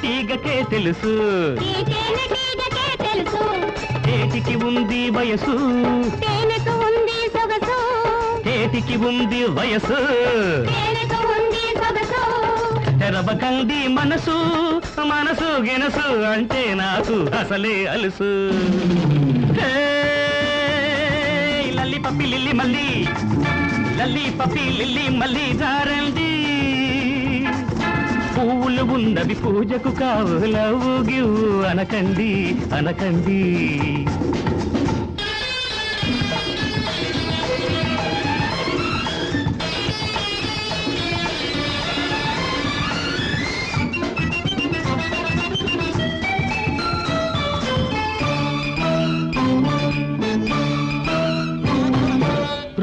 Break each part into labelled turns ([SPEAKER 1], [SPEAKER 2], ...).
[SPEAKER 1] తీగకే తెలుసు తేటికి ఉంది వయసు తేటికి ఉంది వయసు తెరవకండి మనసు మనసు గెనసు అంటే నాకు అసలే అలుసు లల్లి పప్పి లిల్లి మల్లి లల్లి పప్పి లిల్లి మల్లి జారండి పువ్వులు ఉన్నవి పూజకు కావు లవ్వు గివ్వు అనకండి అనకండి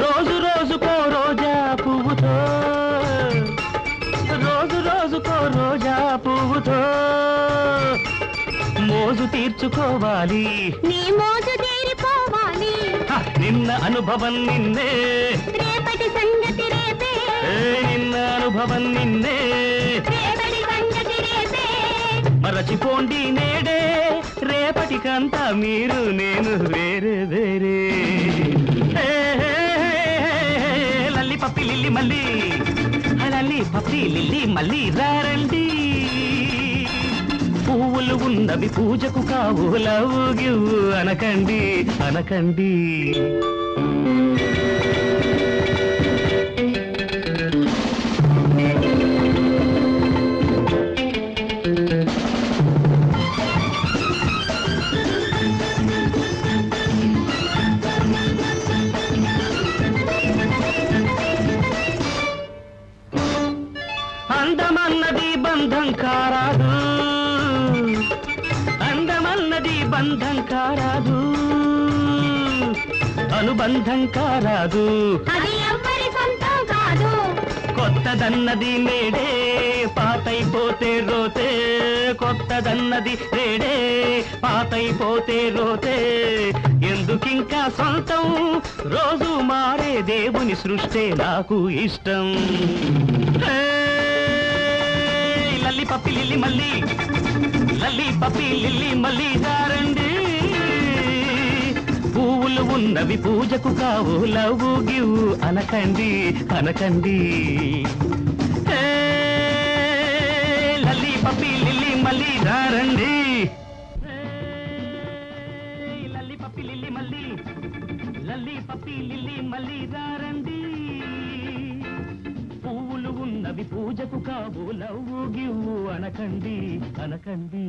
[SPEAKER 1] రోజు రోజుకో రోజా పువ్వుతో రోజు రోజుకో రోజా పువ్వుతో మోజు తీర్చుకోవాలి
[SPEAKER 2] నీ మోజు తీరిపోవాలి
[SPEAKER 1] నిన్న అనుభవం నిన్నే
[SPEAKER 2] రేపటి సంగతి రేపే
[SPEAKER 1] నిన్న అనుభవం నిన్నే
[SPEAKER 2] రేపటి సంగతి రేపే
[SPEAKER 1] మరచిపోండి నేడే రేపటికంతా మీరు నేను వేరే వేరే లల్లి పప్పి లిల్లి మల్లి లల్లి పప్పి లిల్లి మల్లి రారండి పువ్వులు ఉన్నవి పూజకు కావు లవ్వు గివ్వు అనకండి అనకండి అందమన్నది బంధం కారాదు అందమన్నది బంధం కారాదు అనుబంధం కారాదు
[SPEAKER 2] అది ఎవ్వరి సొంతం కాదు
[SPEAKER 1] కొత్తదన్నది నేడే పాతైపోతే రోతే కొత్తదన్నది నేడే పాతైపోతే రోతే ఎందుకింకా సొంతం రోజు మారే దేవుని సృష్టే నాకు ఇష్టం లల్లి పప్పి లిల్లి మల్లి లల్లి పప్పి లిల్లి మల్లి జారండి పువ్వులు ఉన్నవి పూజకు కావు లవ్వు గివ్వు అనకండి అనకండి లల్లి పప్పి లిల్లి మల్లి జారండి లల్లి పప్పి లిల్లి మల్లి లల్లి పప్పి లిల్లి మల్లి జారండి పువ్వులు ఉన్నవి పూజకు కావు లవ్వు గివ్వు అనకండి అనకండి